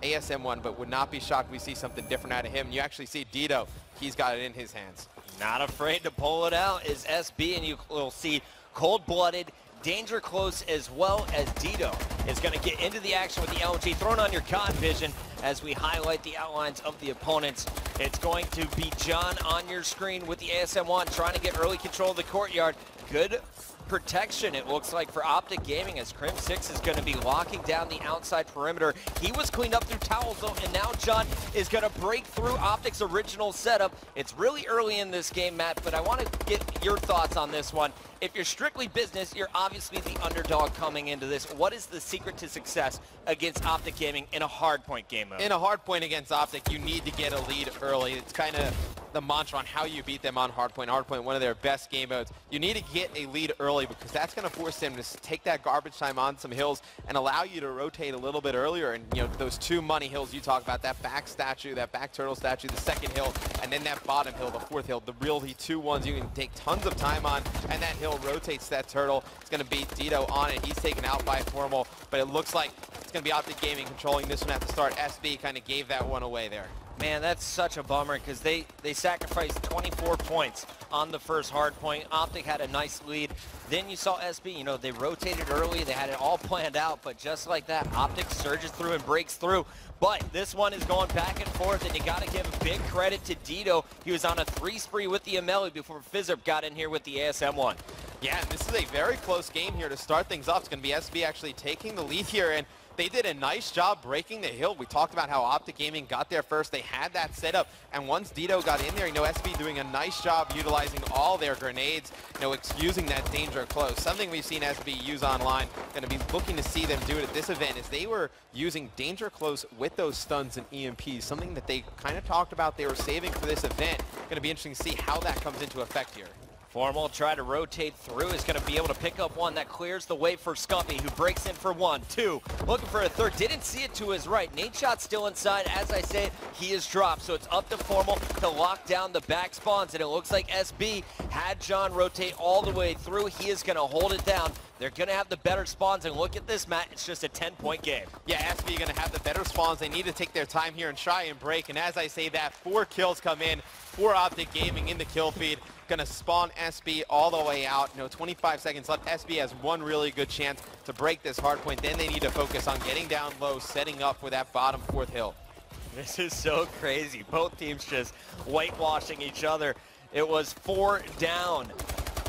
ASM1, but would not be shocked we see something different out of him. You actually see Dito, he's got it in his hands. Not afraid to pull it out is SB, and you will see cold-blooded, danger close, as well as Dito is going to get into the action with the LMG, thrown on your CoD vision as we highlight the outlines of the opponents. It's going to be John on your screen with the ASM1 trying to get early control of the courtyard. Good protection, it looks like, for OpTiC Gaming, as Crim6 is going to be locking down the outside perimeter. He was cleaned up through towels, though, and now John is going to break through OpTic's original setup. It's really early in this game, Matt, but I want to get your thoughts on this one. If you're strictly business, you're obviously the underdog coming into this. What is the secret to success against OpTiC Gaming in a hardpoint game mode? In a hardpoint against OpTiC, you need to get a lead early. It's kind of the mantra on how you beat them on hardpoint. Hardpoint, one of their best game modes. You need to get a lead early because that's going to force them to take that garbage time on some hills and allow you to rotate a little bit earlier. And, you know, those two money hills you talk about, that back statue, that back turtle statue, the second hill, and then that bottom hill, the fourth hill, the really two ones you can take tons of time on, and that hill rotates that turtle. It's going to beat Dito on it. He's taken out by Formal, but it looks like it's going to be OpTiC Gaming controlling this one at the start. SB kind of gave that one away there. Man, that's such a bummer because they sacrificed 24 points on the first hard point. OpTiC had a nice lead. Then you saw SB, you know, they rotated early. They had it all planned out, but just like that, OpTiC surges through and breaks through. But this one is going back and forth, and you got to give a big credit to Dito. He was on a 3 spree with the Amelie before Fizzerp got in here with the ASM1. Yeah, and this is a very close game here to start things off. It's going to be SB actually taking the lead here, and they did a nice job breaking the hill. We talked about how OpTiC Gaming got there first. They had that set up, and once Dito got in there, you know, SB doing a nice job utilizing all their grenades, you know, excusing that danger close. Something we've seen SB use online, going to be looking to see them do it at this event, is they were using danger close with those stuns and EMPs, something that they kind of talked about they were saving for this event. Going to be interesting to see how that comes into effect here. Formal try to rotate through, is going to be able to pick up one that clears the way for Scumpy, who breaks in for 1, 2, looking for a third, didn't see it to his right. Nate Shot still inside. As I say, he is dropped, so it's up to Formal to lock down the back spawns, and it looks like SB had John rotate all the way through. He is going to hold it down. They're going to have the better spawns, and look at this, Matt, it's just a 10-point game. Yeah, SB going to have the better spawns. They need to take their time here and try and break, and as I say that, 4 kills come in for OpTiC Gaming in the kill feed. Going to spawn SB all the way out. You know, 25 seconds left. SB has one really good chance to break this hard point. Then they need to focus on getting down low, setting up for that bottom 4th hill. This is so crazy. Both teams just whitewashing each other. It was 4 down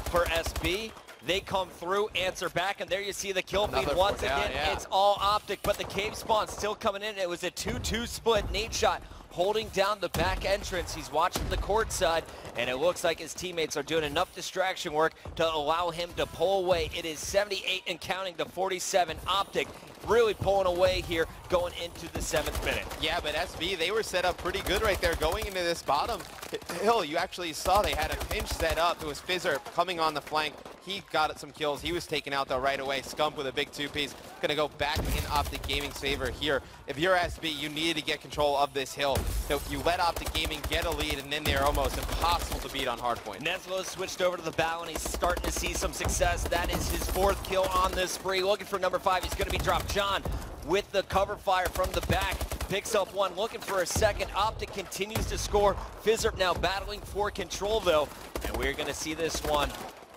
for SB. They come through, answer back, and there you see the kill feed once again. Yeah. It's all OpTiC, but the cave spawn still coming in. It was a 2-2 split. Nate Shot holding down the back entrance. He's watching the court side, and it looks like his teammates are doing enough distraction work to allow him to pull away. It is 78 and counting to 47. OpTiC really pulling away here going into the 7th minute. Yeah, but SB, they were set up pretty good right there going into this bottom hill. You actually saw they had a pinch set up. It was Fizzerp coming on the flank. He got some kills. He was taken out though right away. Scump with a big 2-piece. Gonna go back in OpTiC Gaming's favor here. If you're SB, you need to get control of this hill. So you let OpTiC Gaming get a lead, and then they're almost impossible to beat on hardpoint. Neslo switched over to the bow, and he's starting to see some success. That is his 4th kill on this spree. Looking for number 5. He's gonna be dropped. John with the cover fire from the back. Picks up 1, looking for a second. OpTiC continues to score. Fizzerp now battling for control though, and we're gonna see this one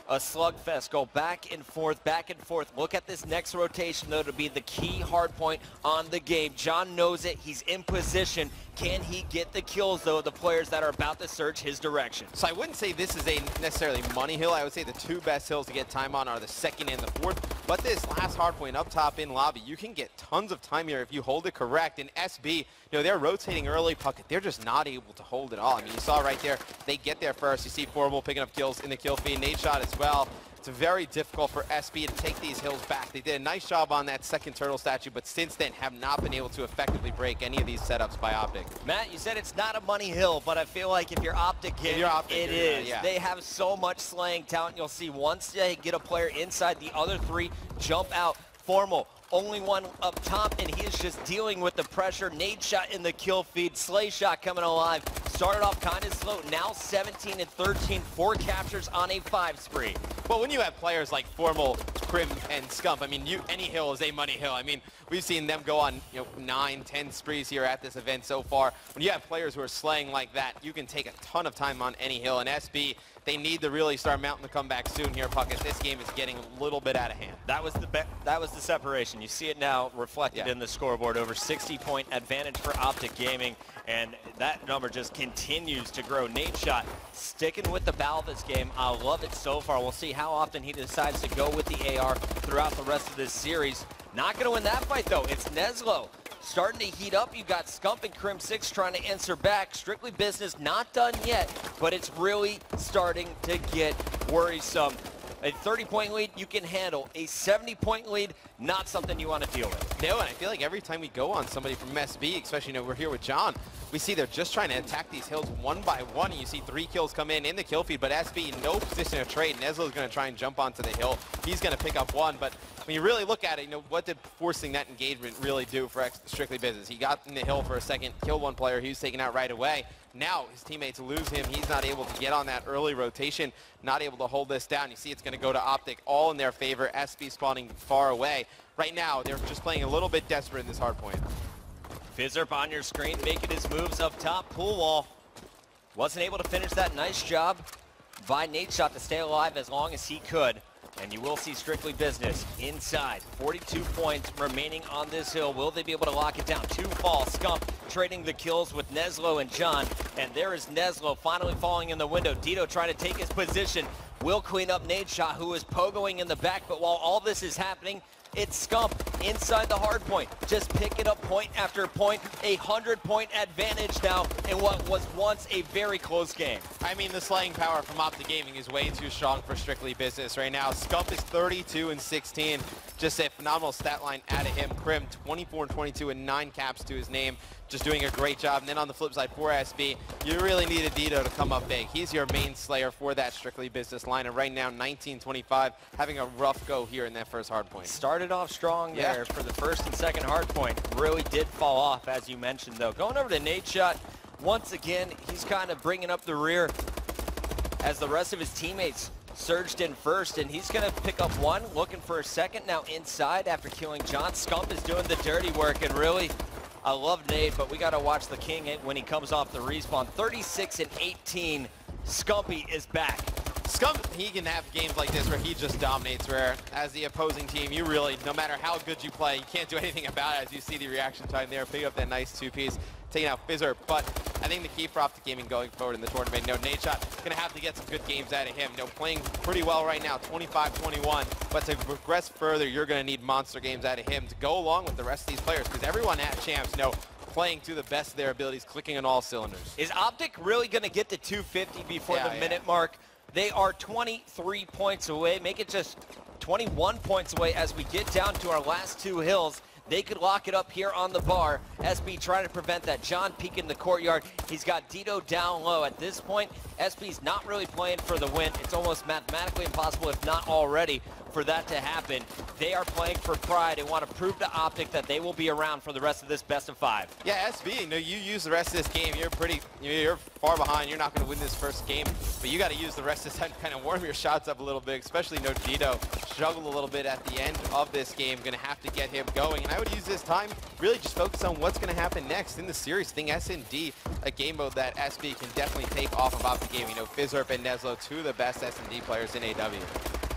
a slugfest, go back and forth, back and forth. Look at this next rotation, though, to be the key hard point on the game. John knows it. He's in position. Can he get the kills, though, the players that are about to search his direction? So I wouldn't say this is a necessarily money hill. I would say the 2 best hills to get time on are the 2nd and the 4th. But this last hard point up top in lobby, you can get tons of time here if you hold it correct. And SB, you know, they're rotating early pucket. They're just not able to hold it all. I mean, you saw right there, they get there first. You see Formal picking up kills in the kill feed. Nate Shot as well. It's very difficult for SB to take these hills back. They did a nice job on that 2nd turtle statue, but since then have not been able to effectively break any of these setups by OpTiC. Matt, you said it's not a money hill, but I feel like if you're OpTiC, it is. Yeah. They have so much slaying talent. You'll see once they get a player inside, the other 3 jump out. Formal, only one up top, and he is just dealing with the pressure. Nade Shot in the kill feed. Slay Shot coming alive. Started off kind of slow. Now 17 and 13, 4 captures on a 5 spree. Well, when you have players like Formal, Crim and Scump. I mean, any hill is a money hill. I mean, we've seen them go on 9, 10 sprees here at this event so far. When you have players who are slaying like that, you can take a ton of time on any hill. And SB, they need to really start mounting the comeback soon here, Puckett. This game is getting a little bit out of hand. That was the separation. You see it now reflected in the scoreboard. Over 60-point advantage for OpTiC Gaming, and that number just continues to grow. Nadeshot sticking with the bow this game. I love it so far. We'll see how often he decides to go with the AR throughout the rest of this series. Not going to win that fight, though. It's Neslo starting to heat up. You got Scump and Crim6 trying to answer back. Strictly Business not done yet, but it's really starting to get worrisome. A 30-point lead you can handle. A 70-point lead, not something you want to deal with. No, and I feel like every time we go on somebody from SB, especially we're here with John, we see they're just trying to attack these hills one by one, and you see 3 kills come in the kill feed, but SB, no position of trade. Neslo's going to try and jump onto the hill. He's going to pick up 1, but when you really look at it, what did forcing that engagement really do for Strictly Business? He got in the hill for a second, killed 1 player, he was taken out right away. Now his teammates lose him. He's not able to get on that early rotation, not able to hold this down. You see it's going to go to OpTiC all in their favor. SB spawning far away. Right now, they're just playing a little bit desperate in this hard point. Fizzerp on your screen, making his moves up top. Pool wall wasn't able to finish that. Nice job by Nadeshot to stay alive as long as he could. And you will see Strictly Business inside. 42 points remaining on this hill. Will they be able to lock it down? 2 falls. Scump trading the kills with Neslo and John. And there is Neslo finally falling in the window. Dito trying to take his position. Will clean up Nadeshot, who is pogoing in the back. But while all this is happening, it's Scump inside the hard point. Just picking up point after point. A 100-point advantage now in what was once a very close game. I mean, the slaying power from OpTiC Gaming is way too strong for Strictly Business right now. Scump is 32 and 16. Just a phenomenal stat line out of him. Crim, 24 and 22 and 9 caps to his name. Just doing a great job. And then on the flip side for SB, you really need a Dito to come up big. He's your main slayer for that Strictly Business line. And right now, 19-25, having a rough go here in that first hard point. Started off strong there for the first and second hard point. Really did fall off, as you mentioned, though. Going over to Nadeshot, once again, he's kind of bringing up the rear as the rest of his teammates surged in first, and he's going to pick up 1, looking for a second. Now inside after killing John. Scump is doing the dirty work, and really, I love Nade, but we got to watch the king when he comes off the respawn. 36 and 18. Scumpy is back. Scump, he can have games like this where he just dominates, where as the opposing team, you really, no matter how good you play, you can't do anything about it. As you see the reaction time there, pick up that nice 2-piece, taking out Fizzerp. But I think the key for OpTiC Gaming going forward in the tournament, Nadeshot going to have to get some good games out of him. Playing pretty well right now, 25-21. But to progress further, you're going to need monster games out of him to go along with the rest of these players, because everyone at Champs, playing to the best of their abilities, clicking on all cylinders. Is OpTiC really going to get to 250 before the minute mark? They are 23 points away. Make it just 21 points away as we get down to our last 2 hills. They could lock it up here on the bar. SB trying to prevent that. John peek in the courtyard. He's got Dito down low. At this point, SB's not really playing for the win. It's almost mathematically impossible, if not already, for that to happen. They are playing for pride and want to prove to OpTiC that they will be around for the rest of this best of 5. Yeah, SB, you use the rest of this game. You're far behind. You're not going to win this first game, but you got to use the rest of this time to kind of warm your shots up a little bit, especially Dito struggled a little bit at the end of this game. Going to have to get him going, and I would use this time really just focus on what's going to happen next in the series. I think S&D, a game mode that SB can definitely take off of OpTiC Gaming. Fizzerp and Neslo, 2 of the best S&D players in AW.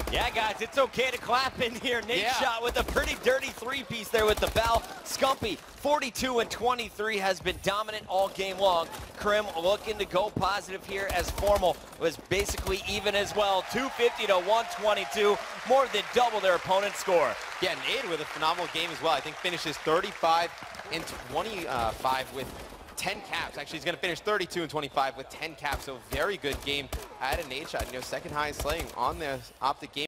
Yeah, guys, it's okay to clap in here. Nadeshot with a pretty dirty 3-piece there with the bow. Scumpy, 42 and 23, has been dominant all game long. Crim looking to go positive here as Formal was basically even as well. 250 to 122, more than double their opponent's score. Yeah, Nade with a phenomenal game as well. I think finishes 35 and 25 with 10 caps. Actually, he's going to finish 32 and 25 with 10 caps, so very good game out of Nadeshot. Second highest slaying on the OpTiC Gaming.